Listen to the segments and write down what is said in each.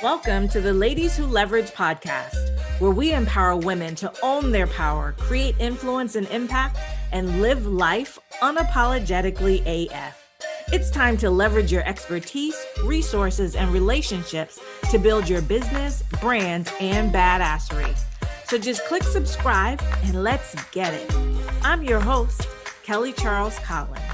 Welcome to the Ladies Who Leverage podcast, where we empower women to own their power, create influence and impact, and live life unapologetically AF. It's time to leverage your expertise, resources, and relationships to build your business, brand, and badassery. So just click subscribe and let's get it. I'm your host, Kelly Charles Collins.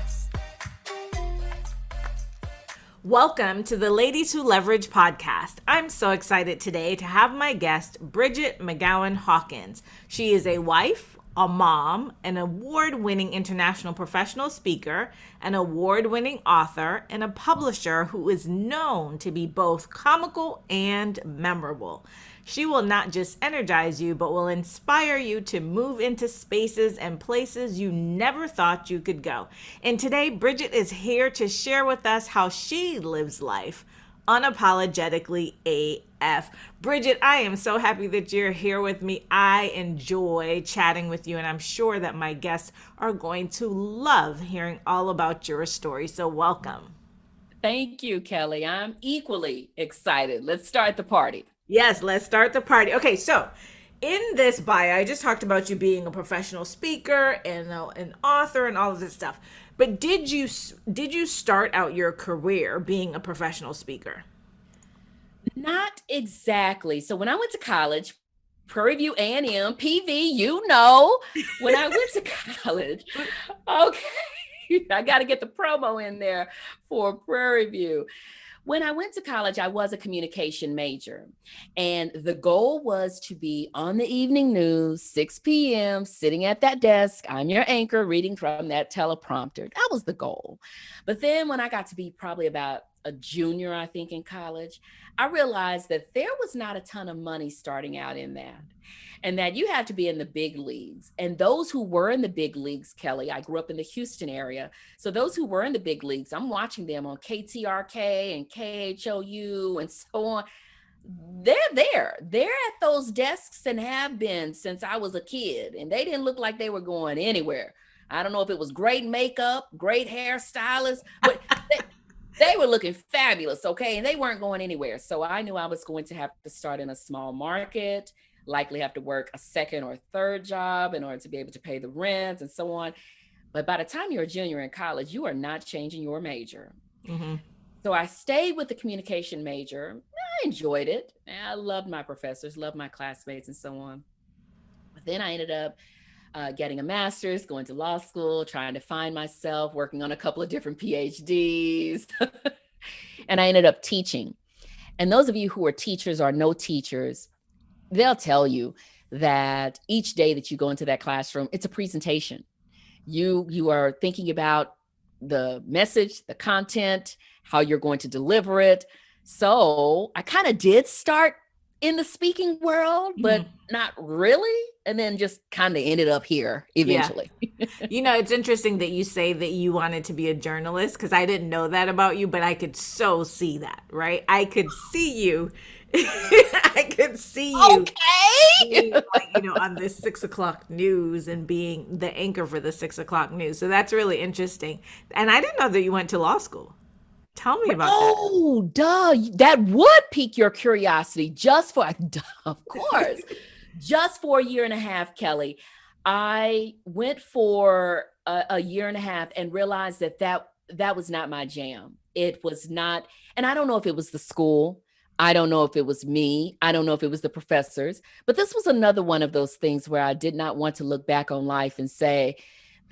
Welcome to the Ladies Who Leverage podcast. I'm so excited today to have my guest, Bridgett McGowen-Hawkins. She is a wife, a mom, an award-winning international professional speaker, an award-winning author, and a publisher who is known to be both comical and memorable. She will not just energize you, but will inspire you to move into spaces and places you never thought you could go. And today, Bridgett is here to share with us how she lives life unapologetically AF. Bridgett, I am so happy that you're here with me. I enjoy chatting with you, and I'm sure that my guests are going to love hearing all about your story. So welcome. Thank you, Kelly. I'm equally excited. Let's start the party. Yes, let's start the party. Okay, so in this bio, I just talked about you being a professional speaker and an author and all of this stuff. But did you start out your career being a professional speaker? Not exactly. So when I went to college, Prairie View A&M, PV, you know, when I went to college, okay, I got to get the promo in there for Prairie View. When I went to college, I was a communication major, and the goal was to be on the evening news, 6 p.m., sitting at that desk. I'm your anchor, reading from that teleprompter. That was the goal. But then when I got to be probably about a junior, I think, in college, I realized that there was not a ton of money starting out in that, and that you had to be in the big leagues. And those who were in the big leagues, Kelly, I grew up in the Houston area. So those who were in the big leagues, I'm watching them on KTRK and KHOU and so on. They're there. They're at those desks and have been since I was a kid. And they didn't look like they were going anywhere. I don't know if it was great makeup, great hairstylists, but they were looking fabulous, okay? And they weren't going anywhere. So I knew I was going to have to start in a small market, likely have to work a second or third job in order to be able to pay the rent and so on. But by the time you're a junior in college, you are not changing your major. Mm-hmm. So I stayed with the communication major. I enjoyed it. I loved my professors, loved my classmates and so on. But then I ended up getting a master's, going to law school, trying to find myself, working on a couple of different PhDs. And I ended up teaching. And those of you who are teachers or know teachers, they'll tell you that each day that you go into that classroom, it's a presentation. You are thinking about the message, the content, how you're going to deliver it. So I kind of did start in the speaking world, but not really. And then just kind of ended up here eventually. Yeah. You know, it's interesting that you say that you wanted to be a journalist, because I didn't know that about you, but I could so see that, right? I could see you. I could see you being, on this 6 o'clock news and being the anchor for the 6 o'clock news. So that's really interesting. And I didn't know that you went to law school. Tell me about that. Oh, duh. That would pique your curiosity of course, just for a year and a half, Kelly. I went for a year and a half and realized that was not my jam. It was not, and I don't know if it was the school. I don't know if it was me. I don't know if it was the professors, but this was another one of those things where I did not want to look back on life and say,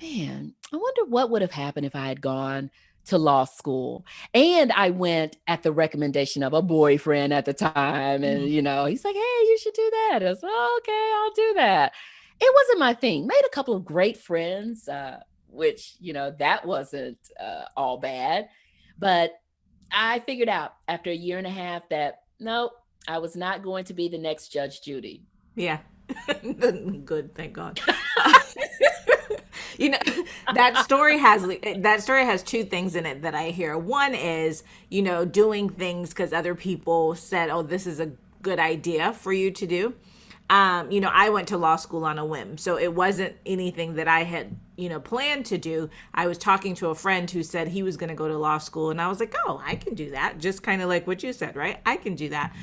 man, I wonder what would have happened if I had gone to law school. And I went at the recommendation of a boyfriend at the time. And, he's like, hey, you should do that. I was like, oh, okay, I'll do that. It wasn't my thing. Made a couple of great friends, which, that wasn't all bad. But I figured out after a year and a half that, no, I was not going to be the next Judge Judy. Yeah. Good. Thank God. That story has two things in it that I hear. One is, doing things because other people said, oh, this is a good idea for you to do. I went to law school on a whim. So it wasn't anything that I had, planned to do. I was talking to a friend who said he was going to go to law school. And I was like, oh, I can do that. Just kind of like what you said, right? I can do that.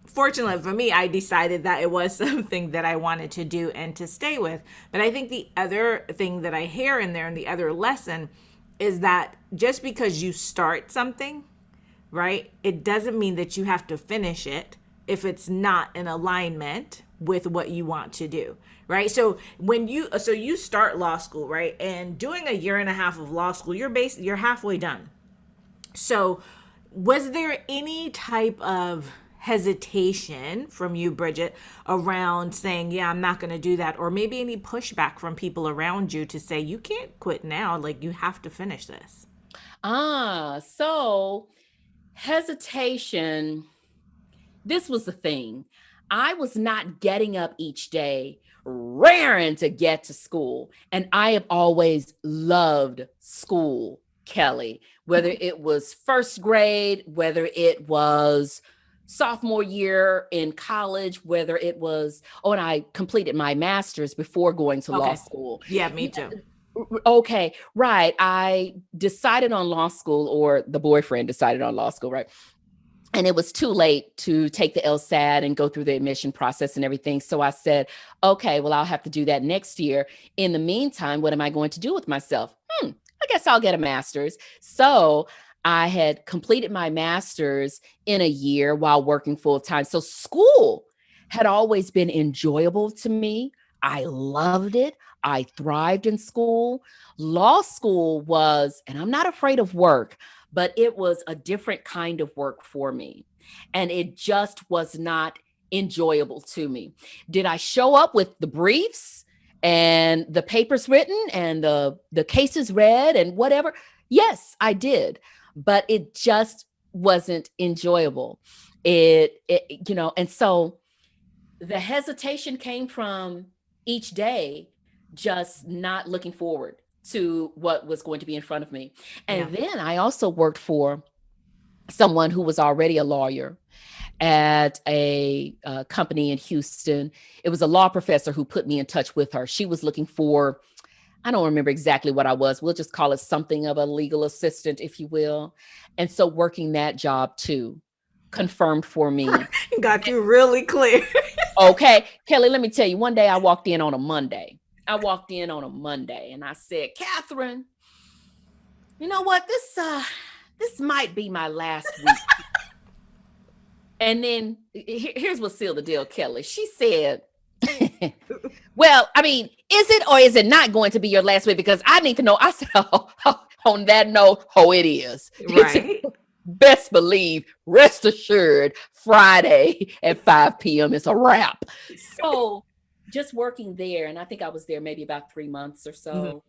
Fortunately for me, I decided that it was something that I wanted to do and to stay with. But I think the other thing that I hear in there and the other lesson is that just because you start something, right, it doesn't mean that you have to finish it if it's not in alignment with what you want to do, right? So you start law school, right? And doing a year and a half of law school, you're halfway done. So was there any type of hesitation from you, Bridgett, around saying, yeah, I'm not going to do that? Or maybe any pushback from people around you to say, you can't quit now, like you have to finish this? So hesitation, this was the thing. I was not getting up each day raring to get to school. And I have always loved school, Kelly, whether it was first grade, whether it was sophomore year in college, whether it was, and I completed my master's before going to law school. Yeah, me too. Okay, right. I decided on law school, or the boyfriend decided on law school, right? And it was too late to take the LSAT and go through the admission process and everything. So I said, okay, well, I'll have to do that next year. In the meantime, what am I going to do with myself? I guess I'll get a master's. So I had completed my master's in a year while working full time. So school had always been enjoyable to me. I loved it. I thrived in school. Law school was, and I'm not afraid of work, but it was a different kind of work for me. And it just was not enjoyable to me. Did I show up with the briefs and the papers written and the cases read and whatever? Yes, I did. But it just wasn't enjoyable. And so the hesitation came from each day just not looking forward to what was going to be in front of me. And then I also worked for someone who was already a lawyer at a company in Houston. It was a law professor who put me in touch with her. She was looking for, I don't remember exactly what I was. We'll just call it something of a legal assistant, if you will. And so working that job too confirmed for me. Got you really clear. Okay, Kelly, let me tell you, one day I walked in on a Monday and I said, Catherine, you know what? This might be my last week. And then here's what sealed the deal, Kelly. She said, well, I mean, is it or is it not going to be your last week? Because I need to know. I said, on that note, it is. Right. Best believe, rest assured, Friday at 5 p.m. is a wrap. So just working there, and I think I was there maybe about 3 months or so,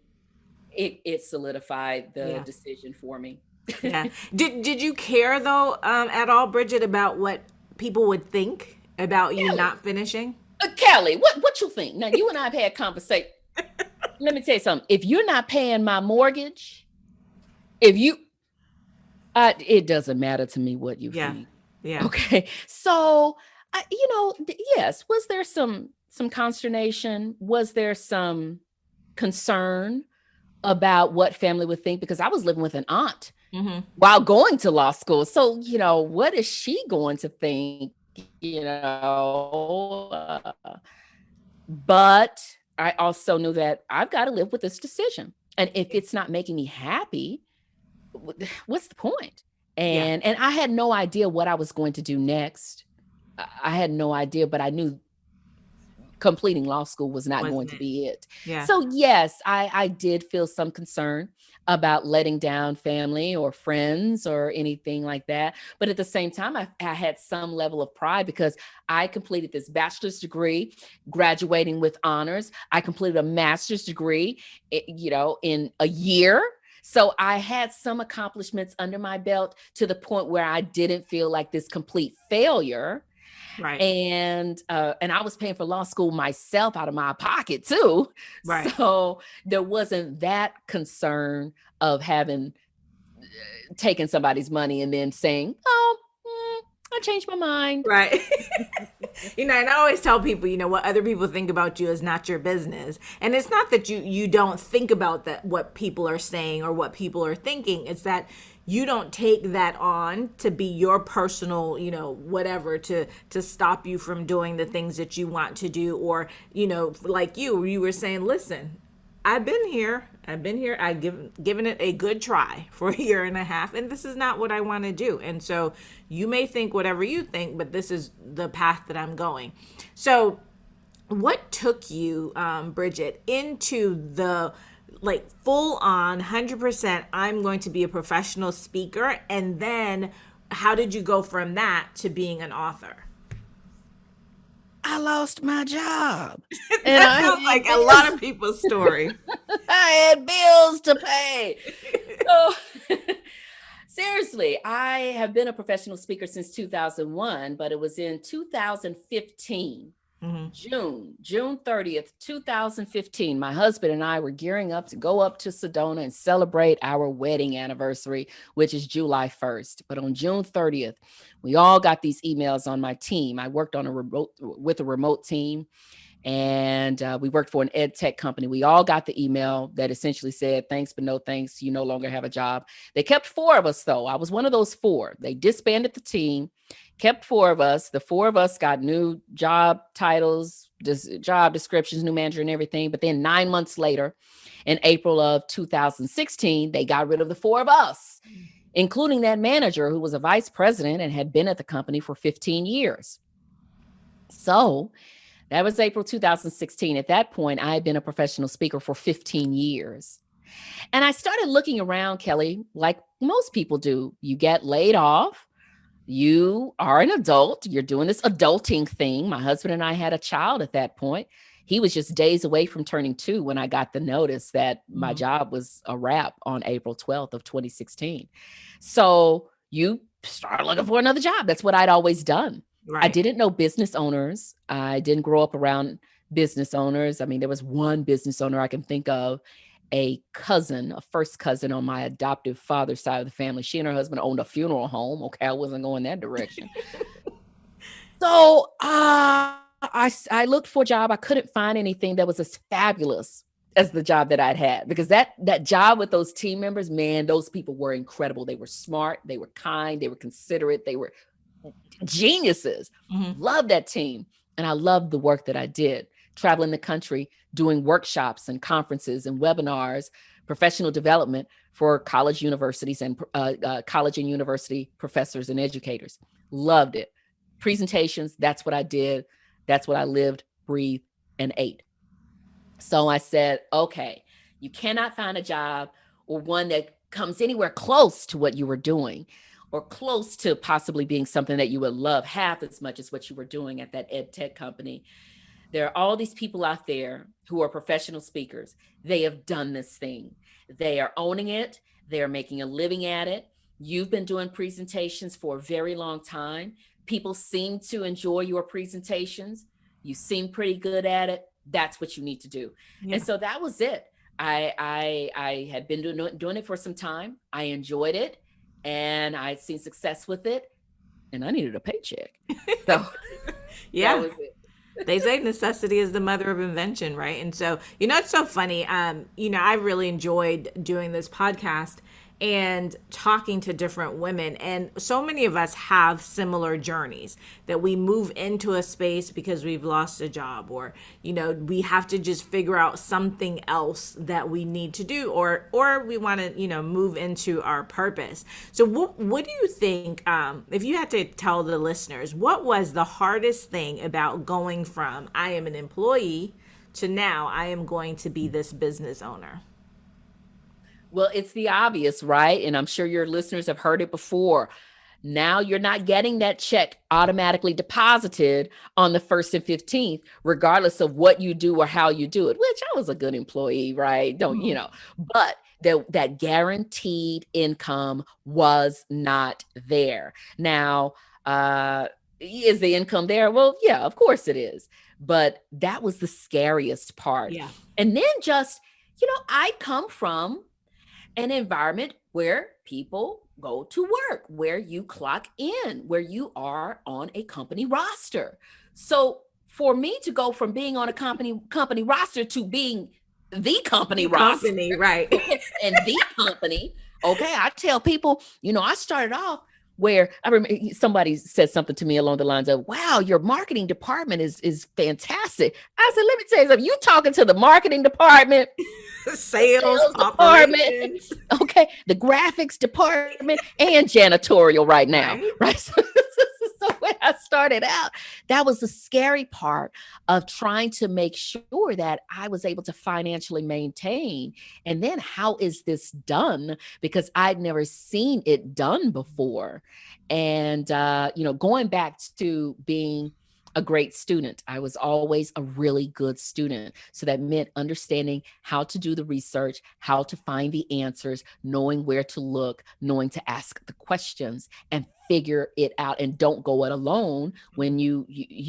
it solidified the decision for me. Yeah. Did you care though at all, Bridgett, about what people would think about you not finishing? Kelly, what you think? Now you and I have had conversation. Let me tell you something. If you're not paying my mortgage, it doesn't matter to me what you think. Yeah. Okay. So, yes. Was there some consternation? Was there some concern about what family would think? Because I was living with an aunt while going to law school. So, what is she going to think? But I also knew that I've got to live with this decision. And if it's not making me happy, what's the point? And I had no idea what I was going to do next. I had no idea, but I knew completing law school was not going to be it. Yeah. So yes, I did feel some concern about letting down family or friends or anything like that. But at the same time, I had some level of pride because I completed this bachelor's degree, graduating with honors. I completed a master's degree, in a year. So I had some accomplishments under my belt to the point where I didn't feel like this complete failure. Right. And I was paying for law school myself out of my pocket too. Right. So there wasn't that concern of having taken somebody's money and then saying, I changed my mind. Right. And I always tell people, what other people think about you is not your business. And it's not that you don't think about that what people are saying or what people are thinking. It's that you don't take that on to be your personal, whatever, to stop you from doing the things that you want to do. Or, like you were saying, listen, I've been here. I've given it a good try for a year and a half, and this is not what I want to do. And so you may think whatever you think, but this is the path that I'm going. So what took you, Bridgett, into the full on 100%, I'm going to be a professional speaker? And then how did you go from that to being an author? I lost my job. And that sounds like a lot of people's story. I had bills to pay. So, seriously, I have been a professional speaker since 2001, but it was in 2015, June 30th, 2015. My husband and I were gearing up to go up to Sedona and celebrate our wedding anniversary, which is July 1st. But on June 30th, we all got these emails on my team. I worked with a remote team, and we worked for an ed tech company. We all got the email that essentially said, thanks, but no thanks. You no longer have a job. They kept 4 of us, though. I was one of those 4. They disbanded the team, kept 4 of us. The 4 of us got new job titles, job descriptions, new manager and everything. But then 9 months later, in April of 2016, they got rid of the 4 of us, including that manager who was a vice president and had been at the company for 15 years. So that was April 2016. At that point, I had been a professional speaker for 15 years. And I started looking around, Kelly, like most people do. You get laid off. You are an adult. You're doing this adulting thing. My husband and I had a child at that point. He was just days away from turning 2 when I got the notice that my job was a wrap on April 12th of 2016. So you start looking for another job. That's what I'd always done. Right. I didn't know business owners. I didn't grow up around business owners. I mean, there was one business owner I can think of, a first cousin on my adoptive father's side of the family. She and her husband owned a funeral home. Okay, I wasn't going that direction. So I looked for a job. I couldn't find anything that was as fabulous as the job that I'd had, because that job with those team members, man, those people were incredible. They were smart. They were kind. They were considerate. They were geniuses. Loved that team. And I loved the work that I did, traveling the country, doing workshops and conferences and webinars, professional development for college universities and college and university professors and educators. Loved it. Presentations, that's what I did. That's what I lived, breathed, and ate. So I said, okay, you cannot find a job or one that comes anywhere close to what you were doing, or close to possibly being something that you would love half as much as what you were doing at that ed tech company. There are all these people out there who are professional speakers. They have done this thing. They are owning it. They're making a living at it. You've been doing presentations for a very long time. People seem to enjoy your presentations. You seem pretty good at it. That's what you need to do. Yeah. And so that was it. I had been doing it for some time. I enjoyed it. And I'd seen success with it, and I needed a paycheck. So yeah, that was it. They say necessity is the mother of invention, right? And so, it's so funny. I really enjoyed doing this podcast and talking to different women. And so many of us have similar journeys that we move into a space because we've lost a job, or, we have to just figure out something else that we need to do, or we want to, move into our purpose. So what do you think, if you had to tell the listeners, what was the hardest thing about going from I am an employee to now I am going to be this business owner? Well, it's the obvious, right? And I'm sure your listeners have heard it before. Now you're not getting that check automatically deposited on the 1st and 15th, regardless of what you do or how you do it, which I was a good employee, right? But that guaranteed income was not there. Now, is the income there? Well, yeah, of course it is. But that was the scariest part. Yeah. And then just, I come from an environment where people go to work, where you clock in, where you are on a company roster. So for me to go from being on a company roster to being the company The roster, company, right? okay, and the company, okay, I tell people, I started off where I remember somebody said something to me along the lines of, "Wow, your marketing department is fantastic." I said, "Let me tell you something. You talking to the marketing department, the Sales, sales department, operations, okay, the graphics department, and janitorial right now, right? right?" So when I started out, that was the scary part of trying to make sure that I was able to financially maintain. And then how is this done? Because I'd never seen it done before. And, going back to being a great student. I was always a really good student. So that meant understanding how to do the research, how to find the answers, knowing where to look, knowing to ask the questions and figure it out, and don't go it alone when you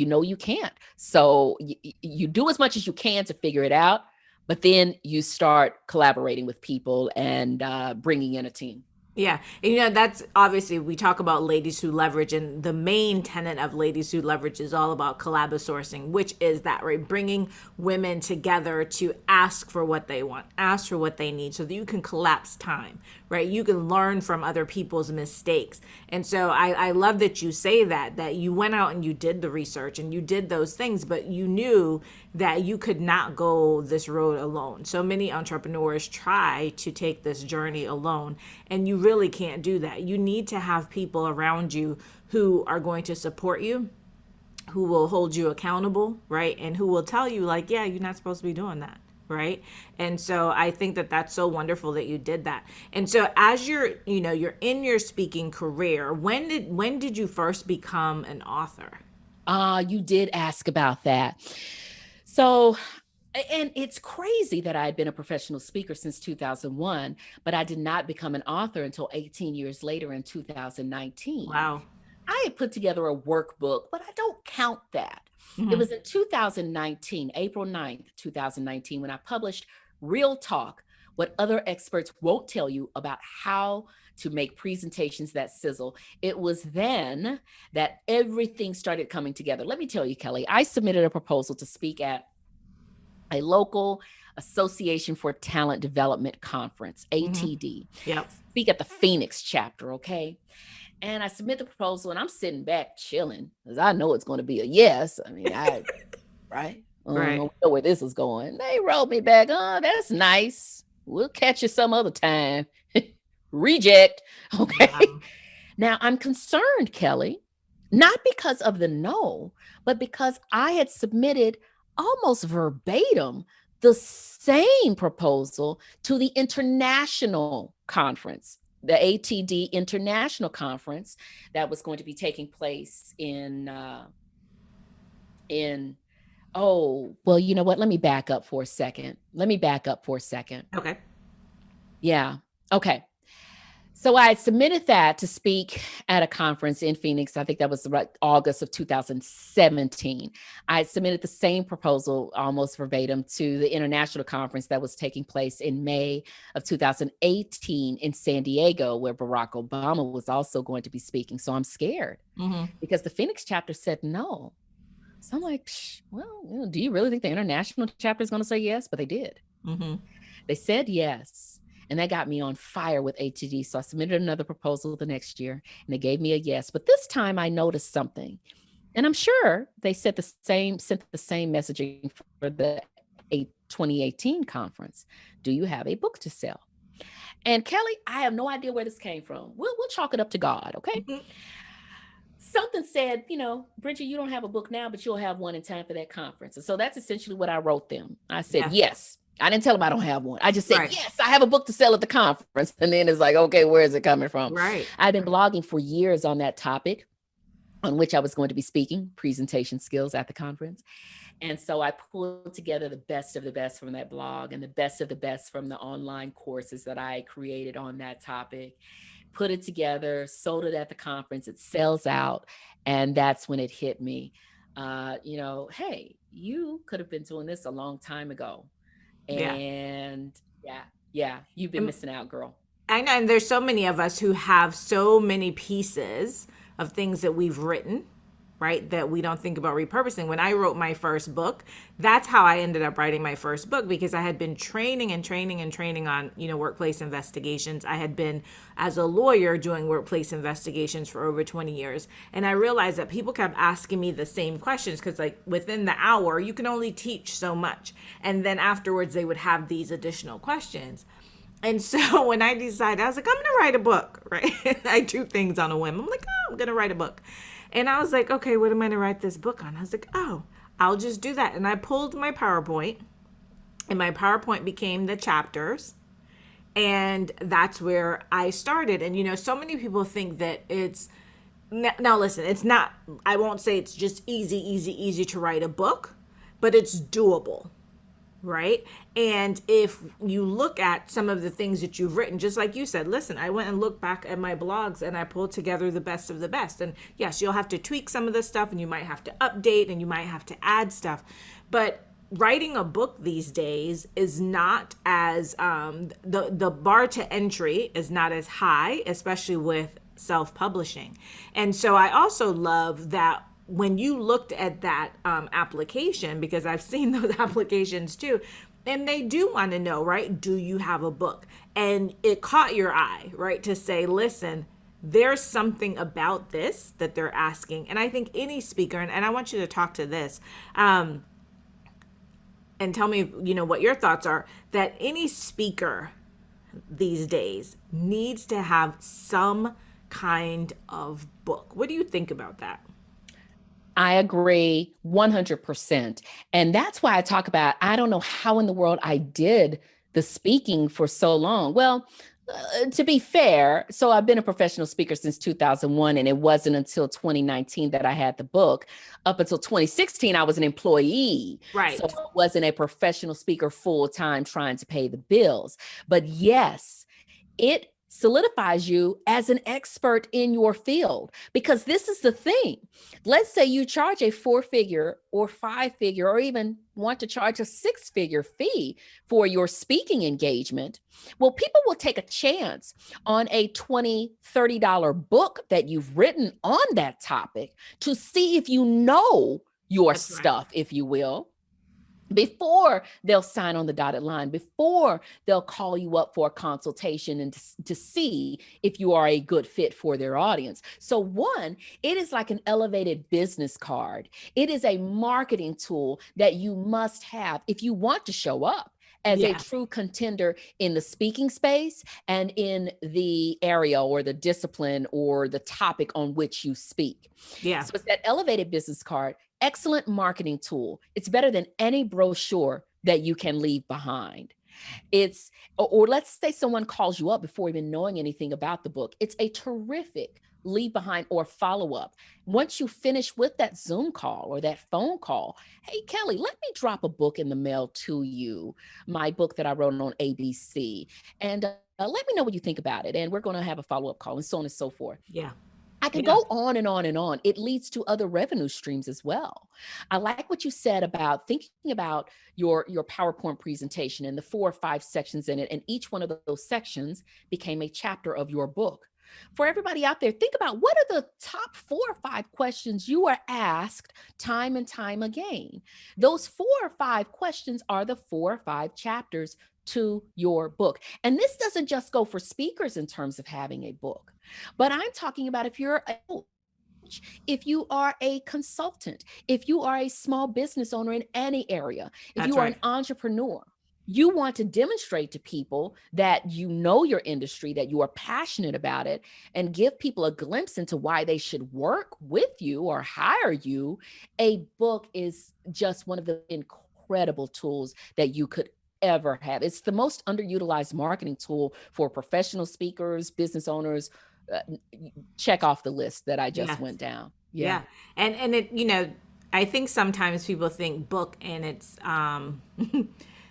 know you can't. So you do as much as you can to figure it out, but then you start collaborating with people and bringing in a team. Yeah. And that's obviously we talk about ladies who leverage, and the main tenet of ladies who leverage is all about sourcing, which is that, right? Bringing women together to ask for what they want, ask for what they need so that you can collapse time, right? You can learn from other people's mistakes. And so I love that you say that you went out and you did the research and you did those things, but you knew that you could not go this road alone. So many entrepreneurs try to take this journey alone, and you really can't do that. You need to have people around you who are going to support you, who will hold you accountable, right? And who will tell you, like, yeah, you're not supposed to be doing that, right? And so I think that that's so wonderful that you did that. And so as you're in your speaking career, when did you first become an author? You did ask about that. So, and it's crazy that I had been a professional speaker since 2001, but I did not become an author until 18 years later in 2019. Wow. I had put together a workbook, but I don't count that. It Hmm. was in 2019, April 9th, 2019, when I published Real Talk, What Other Experts Won't Tell You About How to Make Presentations That Sizzle. It was then that everything started coming together. Let me tell you, Kelly, I submitted a proposal to speak at a local Association for Talent Development Conference, Hmm. ATD, Yep. speak at the Phoenix chapter, okay? And I submit the proposal and I'm sitting back chilling because I know it's going to be a yes. I mean, right? I don't Right. know where this is going. They wrote me back, "Oh, that's nice. We'll catch you some other time." Reject. Okay. Wow. Now I'm concerned, Kelly, not because of the no, but because I had submitted almost verbatim the same proposal to the international conference, the ATD International Conference that was going to be taking place in oh, well, you know what? Let me back up for a second. Okay. Yeah. Okay. So I submitted that to speak at a conference in Phoenix. I think that was right August of 2017. I submitted the same proposal almost verbatim to the international conference that was taking place in May of 2018 in San Diego, where Barack Obama was also going to be speaking. So I'm scared Hmm. because the Phoenix chapter said no. So I'm like, well, do you really think the international chapter is going to say yes? But they did. Hmm. They said yes. And that got me on fire with ATD. So I submitted another proposal the next year and they gave me a yes. But this time I noticed something. And I'm sure they sent the same messaging for the 2018 conference. Do you have a book to sell? And Kelly, I have no idea where this came from. We'll chalk it up to God, okay? Hmm. Something said, Bridget, you don't have a book now, but you'll have one in time for that conference. And so that's essentially what I wrote them. I said, Yeah. yes. I didn't tell them I don't have one. I just said, Right. yes, I have a book to sell at the conference. And then it's like, okay, where is it coming from? Right. I've been blogging for years on that topic, on which I was going to be speaking presentation skills at the conference. And so I pulled together the best of the best from that blog and the best of the best from the online courses that I created on that topic, put it together, sold it at the conference. It sells out. And that's when it hit me. Hey, you could have been doing this a long time ago. Yeah. And yeah, you've been And missing out, girl. I know, and there's so many of us who have so many pieces of things that we've written, right, that we don't think about repurposing. When I wrote my first book, that's how I ended up writing my first book, because I had been training and training and training on, workplace investigations. I had been, as a lawyer, doing workplace investigations for over 20 years. And I realized that people kept asking me the same questions, because like within the hour, you can only teach so much. And then afterwards, they would have these additional questions. And so when I decided, I was like, I'm going to write a book, right? I do things on a whim. I'm like, oh, I'm going to write a book. And I was like, okay, what am I going to write this book on? I was like, oh, I'll just do that. And I pulled my PowerPoint, and my PowerPoint became the chapters. And that's where I started. And, so many people think that now listen, it's not, I won't say it's just easy to write a book, but it's doable. Right. And if you look at some of the things that you've written, just like you said, listen, I went and looked back at my blogs and I pulled together the best of the best. And yes, you'll have to tweak some of this stuff, and you might have to update, and you might have to add stuff. But writing a book these days is not as the bar to entry is not as high, especially with self-publishing. And so I also love that when you looked at that application, because I've seen those applications too, and they do want to know, right? Do you have a book? And it caught your eye, right? To say, listen, there's something about this that they're asking. And I think any speaker, and I want you to talk to this, and tell me, what your thoughts are, that any speaker these days needs to have some kind of book. What do you think about that? I agree 100%. And that's why I talk about, I don't know how in the world I did the speaking for so long. Well, to be fair, so I've been a professional speaker since 2001, and it wasn't until 2019 that I had the book. Up until 2016, I was an employee. Right. So I wasn't a professional speaker full time trying to pay the bills. But yes, it solidifies you as an expert in your field, because this is the thing. Let's say you charge a 4-figure or 5-figure, or even want to charge a 6-figure fee for your speaking engagement. Well, people will take a chance on a $20-$30 book that you've written on that topic to see if you know your That's stuff, right. if you will, before they'll sign on the dotted line, before they'll call you up for a consultation and to see if you are a good fit for their audience. So one, it is like an elevated business card. It is a marketing tool that you must have if you want to show up as a true contender in the speaking space and in the area or the discipline or the topic on which you speak. Yeah. So it's that elevated business card. Excellent marketing tool. It's better than any brochure that you can leave behind. Or let's say someone calls you up before even knowing anything about the book. It's a terrific leave behind or follow up. Once you finish with that Zoom call or that phone call, hey, Kelly, let me drop a book in the mail to you, my book that I wrote on ABC. And let me know what you think about it. And we're going to have a follow up call, and so on and so forth. Yeah. I can go on and on and on. It leads to other revenue streams as well. I like what you said about thinking about your PowerPoint presentation and the 4 or 5 sections in it. And each one of those sections became a chapter of your book. For everybody out there, think about what are the top 4 or 5 questions you are asked time and time again. Those 4 or 5 questions are the 4 or 5 chapters to your book. And this doesn't just go for speakers in terms of having a book, but I'm talking about if you're a coach, if you are a consultant, if you are a small business owner in any area, if you are an entrepreneur, you want to demonstrate to people that you know your industry, that you are passionate about it, and give people a glimpse into why they should work with you or hire you. A book is just one of the incredible tools that you could ever have. It's the most underutilized marketing tool for professional speakers, business owners. Check off the list that I just went down. Yeah. And it, I think sometimes people think book, and it's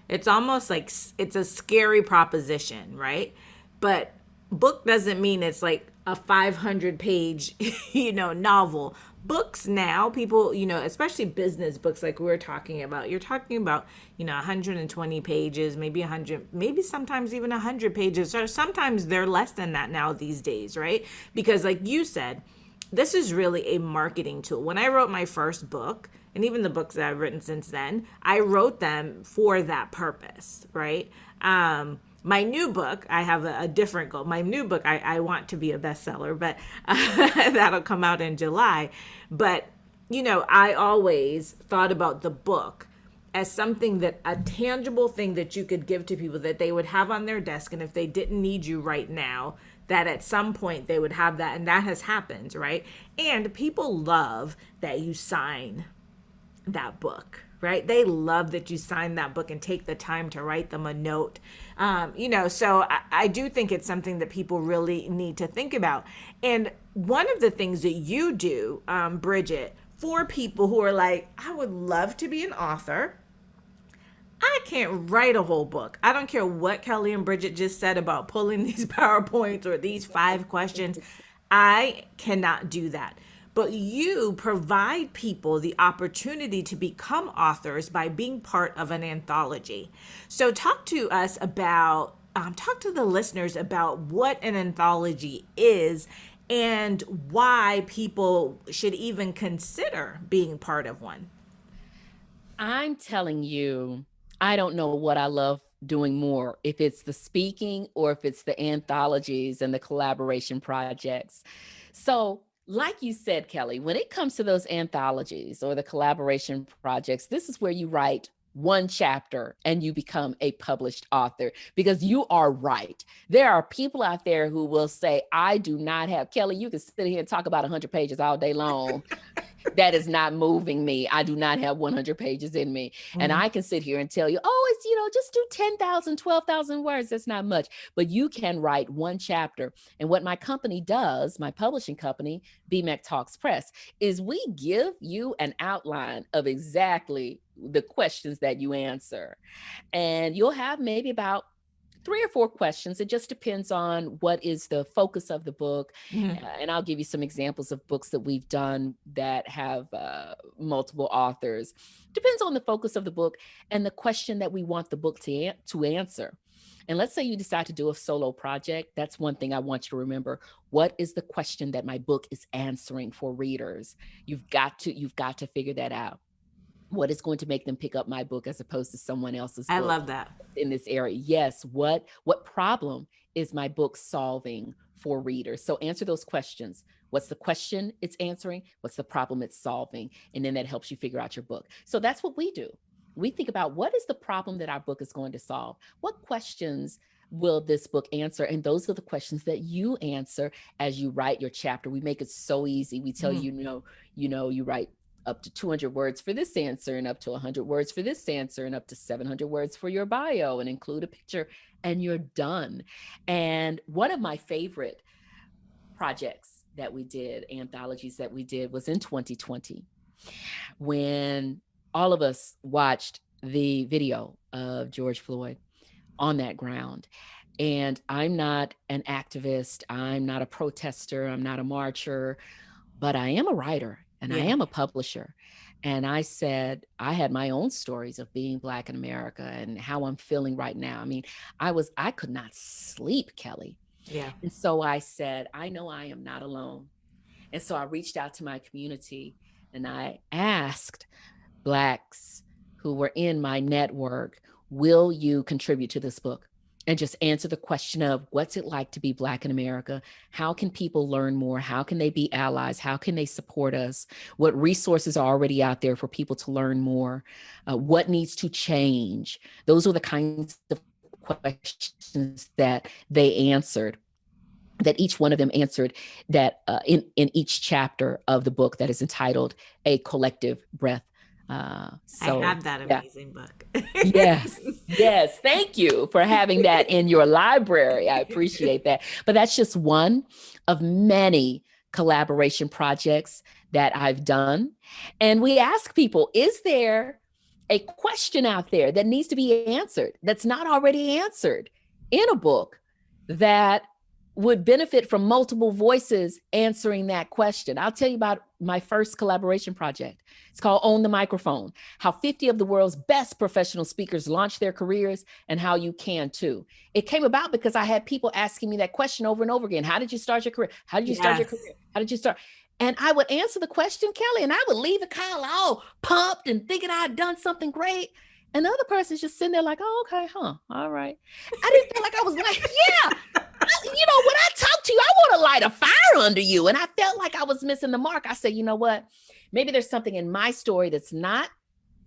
it's almost like it's a scary proposition, right? But book doesn't mean it's like a 500 page, novel. Books now, people, especially business books like we were talking about, you're talking about, 120 pages, maybe 100, maybe sometimes even 100 pages, or sometimes they're less than that now these days, right? Because like you said, this is really a marketing tool. When I wrote my first book, and even the books that I've written since then, I wrote them for that purpose, right? My new book, I have a different goal. My new book, I want to be a bestseller, but that'll come out in July. But, I always thought about the book as something that a tangible thing that you could give to people that they would have on their desk. And if they didn't need you right now, that at some point they would have that. And that has happened, right? And people love that you sign that book, right? They love that you sign that book and take the time to write them a note. So I do think it's something that people really need to think about. And one of the things that you do, Bridgett, for people who are like, I would love to be an author, I can't write a whole book. I don't care what Kelly and Bridgett just said about pulling these PowerPoints or these 5 questions. I cannot do that. But you provide people the opportunity to become authors by being part of an anthology. So talk to us about, talk to the listeners about what an anthology is and why people should even consider being part of one. I'm telling you, I don't know what I love doing more, if it's the speaking or if it's the anthologies and the collaboration projects. So, like you said, Kelly, when it comes to those anthologies or the collaboration projects, this is where you write one chapter and you become a published author, because you are right. There are people out there who will say, I do not have, Kelly, you can sit here and talk about 100 pages all day long. That is not moving me. I do not have 100 pages in me. Mm-hmm. And I can sit here and tell you, oh, it's, just do 10,000, 12,000 words. That's not much. But you can write one chapter. And what my company does, my publishing company, BMAC Talks Press, is we give you an outline of exactly the questions that you answer. And you'll have maybe about 3 or 4 questions. It just depends on what is the focus of the book. Mm-hmm. And I'll give you some examples of books that we've done that have multiple authors. Depends on the focus of the book and the question that we want the book to answer. And let's say you decide to do a solo project. That's one thing I want you to remember. What is the question that my book is answering for readers? You've got to figure that out. What is going to make them pick up my book as opposed to someone else's book? I love that. In this area. Yes. What problem is my book solving for readers? So answer those questions. What's the question it's answering? What's the problem it's solving? And then that helps you figure out your book. So that's what we do. We think about what is the problem that our book is going to solve? What questions will this book answer? And those are the questions that you answer as you write your chapter. We make it so easy. We tell you, you write up to 200 words for this answer and up to 100 words for this answer and up to 700 words for your bio and include a picture, and you're done. And one of my favorite projects that we did, anthologies that we did, was in 2020 when all of us watched the video of George Floyd on that ground. And I'm not an activist. I'm not a protester. I'm not a marcher, but I am a writer. And I am a publisher. And I said, I had my own stories of being Black in America and how I'm feeling right now. I mean, I could not sleep, Kelly. Yeah. And so I said, I know I am not alone. And so I reached out to my community and I asked Blacks who were in my network, will you contribute to this book? And just answer the question of what's it like to be Black in America? How can people learn more? How can they be allies? How can they support us? What resources are already out there for people to learn more? What needs to change? Those are the kinds of questions that they answered, that each one of them answered, that in each chapter of the book that is entitled A Collective Breath. I have that amazing book. Yes. Thank you for having that in your library. I appreciate that. But that's just one of many collaboration projects that I've done. And we ask people, is there a question out there that needs to be answered, that's not already answered in a book, that would benefit from multiple voices answering that question. I'll tell you about my first collaboration project. It's called Own the Microphone, how 50 of the world's best professional speakers launch their careers and how you can too. It came about because I had people asking me that question over and over again. How did you start your career? How did you start your career? How did you start? And I would answer the question, Kelly, and I would leave the call all pumped and thinking I had done something great. And the other person's just sitting there like, oh, okay, huh, all right. I didn't feel like I was like, yeah. When I talk to you, I want to light a fire under you. And I felt like I was missing the mark. I said, you know what? Maybe there's something in my story that's not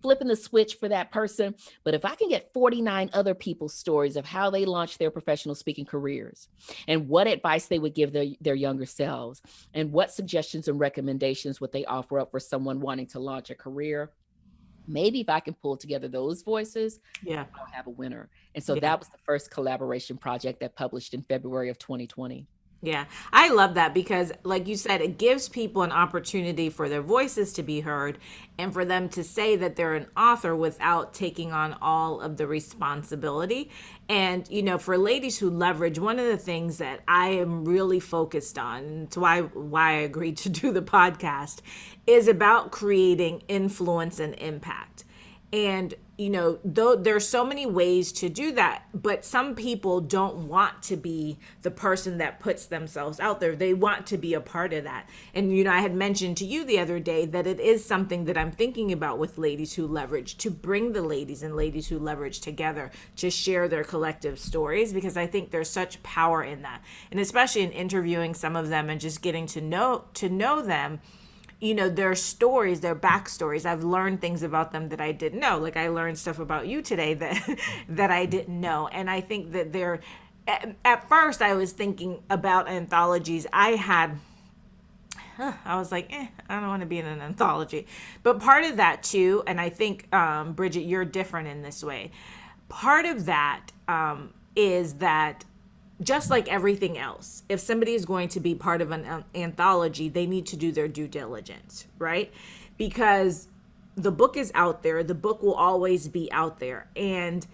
flipping the switch for that person. But if I can get 49 other people's stories of how they launched their professional speaking careers and what advice they would give their younger selves and what suggestions and recommendations would they offer up for someone wanting to launch a career, maybe if I can pull together those voices, I'll have a winner. And so that was the first collaboration project that published in February of 2020. Yeah, I love that because, like you said, it gives people an opportunity for their voices to be heard and for them to say that they're an author without taking on all of the responsibility. And, for Ladies Who Leverage, one of the things that I am really focused on, and it's why I agreed to do the podcast, is about creating influence and impact. And, though there's so many ways to do that, but some people don't want to be the person that puts themselves out there. They want to be a part of that. And, I had mentioned to you the other day that it is something that I'm thinking about with Ladies Who Leverage, to bring the ladies and Ladies Who Leverage together to share their collective stories, because I think there's such power in that. And especially in interviewing some of them and just getting to know them, their stories, their backstories. I've learned things about them that I didn't know. Like I learned stuff about you today that I didn't know. And I think that at first I was thinking about anthologies. I was like, I don't want to be in an anthology. But part of that too, and I think, Bridgett, you're different in this way. Part of that is that, just like everything else, if somebody is going to be part of an anthology, they need to do their due diligence, right? Because the book is out there. The book will always be out there. And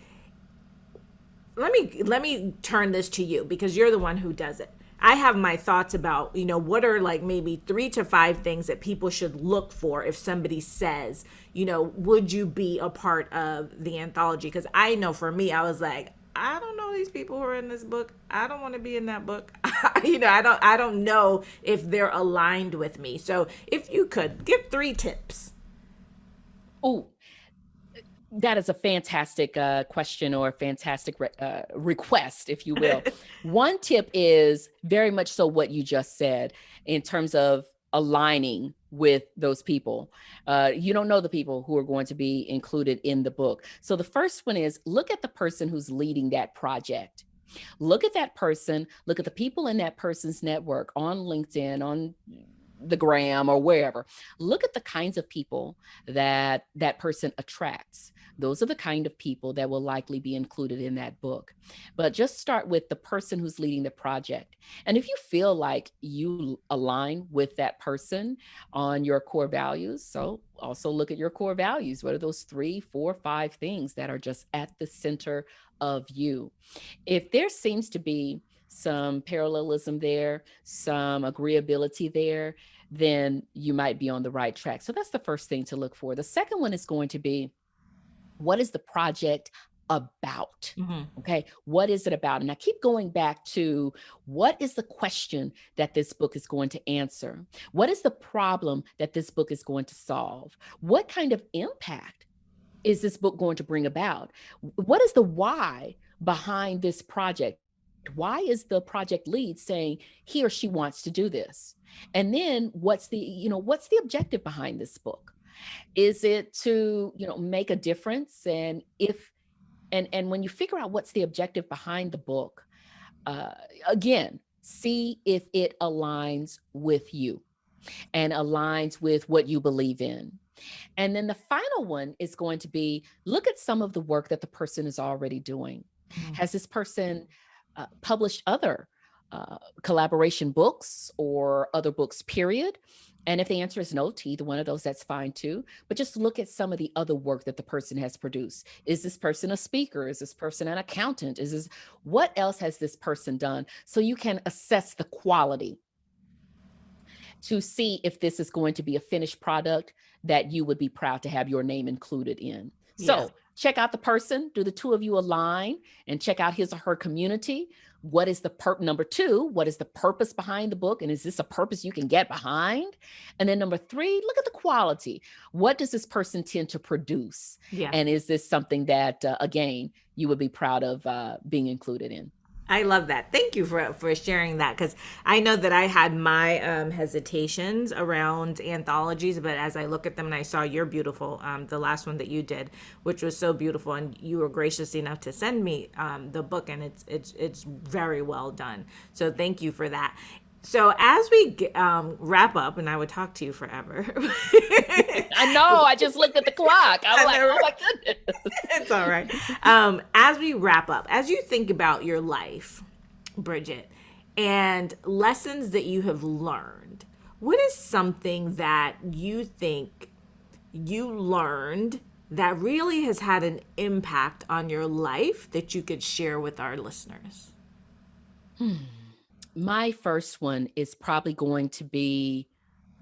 let me turn this to you, because you're the one who does it. I have my thoughts about, what are like maybe 3 to 5 things that people should look for if somebody says, would you be a part of the anthology? Because I know for me, I was like, I don't know these people who are in this book. I don't want to be in that book. I don't know if they're aligned with me. So if you could give 3 tips. Oh, that is a fantastic question, or a fantastic request, if you will. One tip is very much so what you just said in terms of aligning with those people. You don't know the people who are going to be included in the book. So the first one is look at the person who's leading that project. Look at that person, look at the people in that person's network on LinkedIn, on the gram, or wherever. Look at the kinds of people that person attracts. Those are the kind of people that will likely be included in that book. But just start with the person who's leading the project. And if you feel like you align with that person on your core values, so also look at your core values. What are those 3, 4, 5 things that are just at the center of you? If there seems to be some parallelism there, some agreeability there, then you might be on the right track. So that's the first thing to look for. The second one is going to be, what is the project about? Mm-hmm. Okay. What is it about? And I keep going back to, what is the question that this book is going to answer? What is the problem that this book is going to solve? What kind of impact is this book going to bring about? What is the why behind this project? Why is the project lead saying he or she wants to do this? And then what's the objective behind this book? Is it to, make a difference? And when you figure out what's the objective behind the book, again, see if it aligns with you and aligns with what you believe in. And then the final one is going to be, look at some of the work that the person is already doing. Mm-hmm. Has this person published other collaboration books or other books, period? And if the answer is no to either one of those, that's fine too. But just look at some of the other work that the person has produced. Is this person a speaker? Is this person an accountant? What else has this person done? So you can assess the quality to see if this is going to be a finished product that you would be proud to have your name included in. So Yes. check out the person. Do the two of you align? And check out his or her community. What is the number two, what is the purpose behind the book? And is this a purpose you can get behind? And then number three, look at the quality. What does this person tend to produce? Yeah. And is this something that, again, you would be proud of being included in? I love that. Thank you for sharing that, because I know that I had my hesitations around anthologies, but as I look at them and I saw your beautiful, the last one that you did, which was so beautiful, and you were gracious enough to send me the book, and it's very well done. So thank you for that. So as we wrap up, and I would talk to you forever. I know. I just looked at the clock. I was like, oh my goodness. It's all right. As we wrap up, as you think about your life, Bridgett, and lessons that you have learned, what is something that you think you learned that really has had an impact on your life that you could share with our listeners? My first one is probably going to be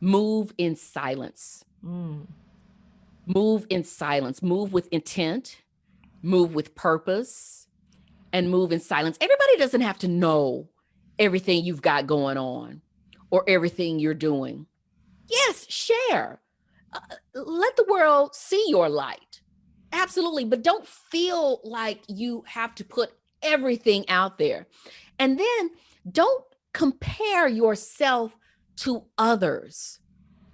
move in silence. Move in silence, move with intent, move with purpose, and move in silence. Everybody doesn't have to know everything you've got going on or everything you're doing. Yes, share. Let the world see your light. Absolutely. But don't feel like you have to put everything out there. And then don't compare yourself to others.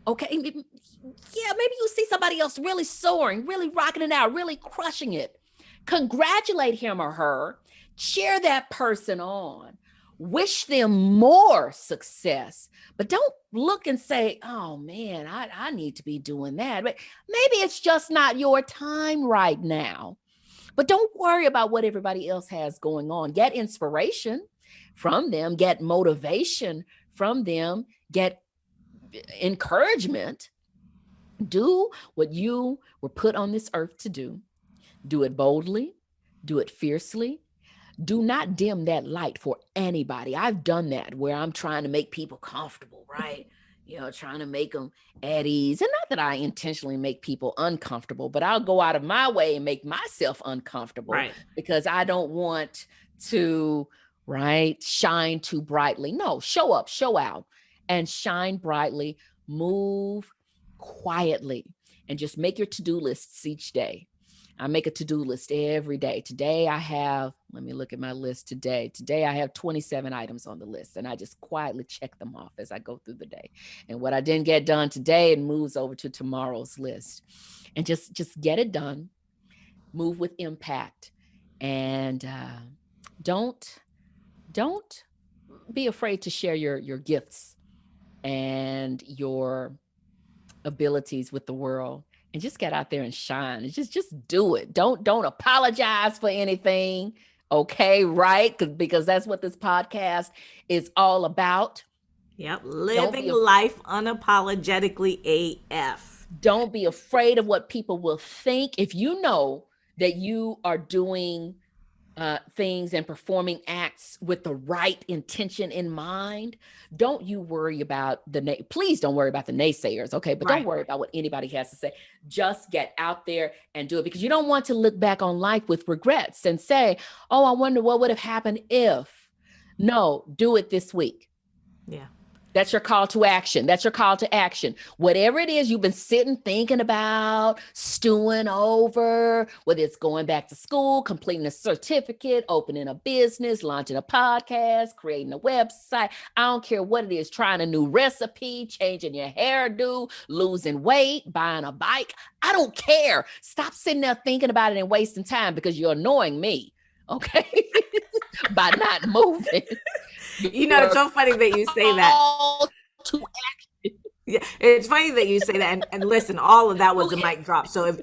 Okay. Yeah, maybe you see somebody else really soaring, really rocking it out, really crushing it. Congratulate him or her, cheer that person on, wish them more success, but don't look and say, oh man, I need to be doing that. But maybe it's just not your time right now. But don't worry about what everybody else has going on. Get inspiration from them, get motivation from them, get encouragement. Do what you were put on this earth to do. Do it boldly, do it fiercely. Do not dim that light for anybody. I've done that where I'm trying to make people comfortable, right? Trying to make them at ease. And not that I intentionally make people uncomfortable, but I'll go out of my way and make myself uncomfortable, Right. Because I don't want to, shine too brightly. No, show up, show out, and shine brightly. Move quietly, and just make your to-do lists each day. I make a to-do list every day. Today I have, let me look at my list today. Today I have 27 items on the list, and I just quietly check them off as I go through the day. And what I didn't get done today, it moves over to tomorrow's list. And just get it done. Move with impact. And don't be afraid to share your gifts and your abilities with the world, and just get out there and shine. And just do it. Don't apologize for anything. Okay, right? Because that's what this podcast is all about. Yep, living life unapologetically AF. Don't be afraid of what people will think. If you know that you are doing things and performing acts with the right intention in mind, don't you worry about please don't worry about the naysayers, okay? But don't worry about what anybody has to say. Just get out there and do it, because you don't want to look back on life with regrets and say, oh, I wonder what would have happened if. No, do it this week. Yeah. That's your call to action. That's your call to action. Whatever it is you've been sitting thinking about, stewing over, whether it's going back to school, completing a certificate, opening a business, launching a podcast, creating a website. I don't care what it is, trying a new recipe, changing your hairdo, losing weight, buying a bike. I don't care. Stop sitting there thinking about it and wasting time, because you're annoying me, okay? By not moving. It's so funny that you say that. Yeah, it's funny that you say that. And listen, all of that was a mic drop. So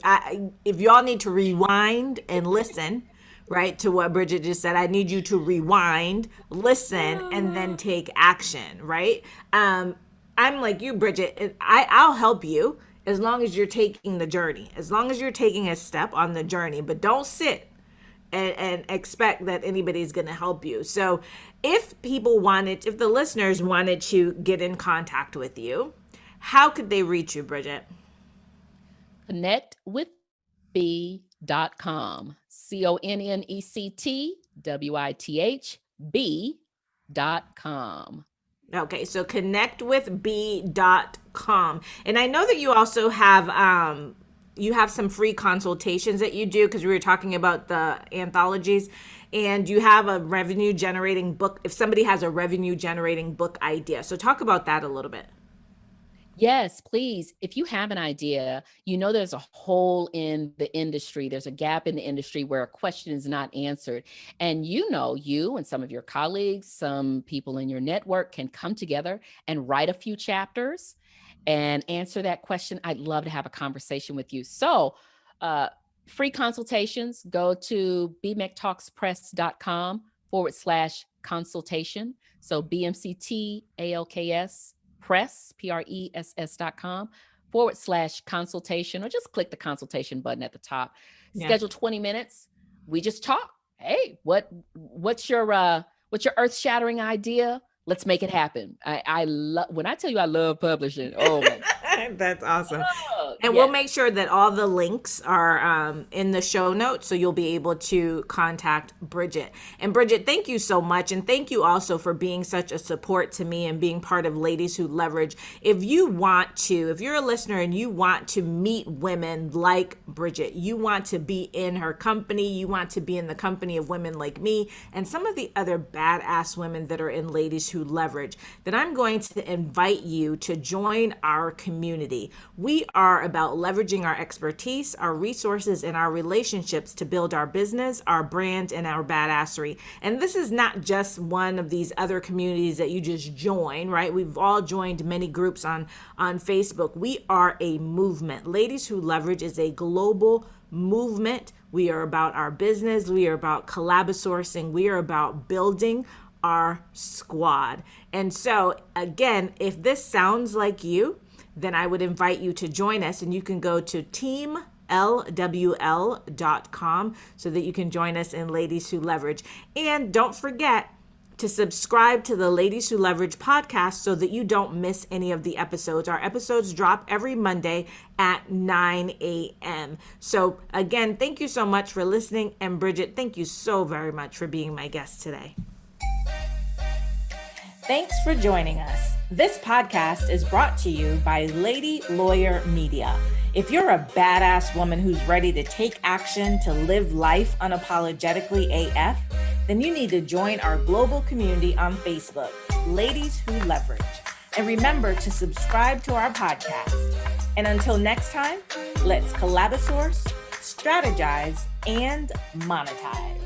if y'all need to rewind and listen, right, to what Bridgett just said, I need you to rewind, listen, and then take action, right? I I'm like you, Bridgett. I'll help you as long as you're taking the journey, as long as you're taking a step on the journey, but don't sit and expect that anybody's going to help you. So if the listeners wanted to get in contact with you, how could they reach you, Bridgett? Connectwithb.com. ConnectWithB.com. Okay, so connectwithb.com. And I know that you also have some free consultations that you do, because we were talking about the anthologies, and you have a revenue generating book if somebody has a revenue generating book idea. So talk about that a little bit. Yes, please. If you have an idea, there's a hole in the industry. There's a gap in the industry where a question is not answered. And you and some of your colleagues, some people in your network can come together and write a few chapters and answer that question. I'd love to have a conversation with you. So free consultations, go to bmctalkspress.com/consultation. So BMCTALKS press, press.com/consultation, or just click the consultation button at the top. Yeah. Schedule 20 minutes. We just talk. Hey, what's your earth-shattering idea? Let's make it happen. I love, when I tell you I love publishing. Oh my God. That's awesome. And we'll make sure that all the links are in the show notes, so you'll be able to contact Bridgett. And Bridgett, thank you so much. And thank you also for being such a support to me and being part of Ladies Who Leverage. If you're a listener and you want to meet women like Bridgett, you want to be in her company, you want to be in the company of women like me and some of the other badass women that are in Ladies Who Leverage, then I'm going to invite you to join our community. We are about leveraging our expertise, our resources, and our relationships to build our business, our brand, and our badassery. And this is not just one of these other communities that you just join, right? We've all joined many groups on Facebook. We are a movement. Ladies Who Leverage is a global movement. We are about our business. We are about collabosourcing. We are about building our squad. And so again, if this sounds like you, then I would invite you to join us, and you can go to teamlwl.com so that you can join us in Ladies Who Leverage. And don't forget to subscribe to the Ladies Who Leverage podcast so that you don't miss any of the episodes. Our episodes drop every Monday at 9 a.m. So again, thank you so much for listening. And Bridgett, thank you so very much for being my guest today. Thanks for joining us. This podcast is brought to you by Lady Lawyer Media. If you're a badass woman who's ready to take action to live life unapologetically AF, then you need to join our global community on Facebook, Ladies Who Leverage. And remember to subscribe to our podcast. And until next time, let's collabosource, strategize, and monetize.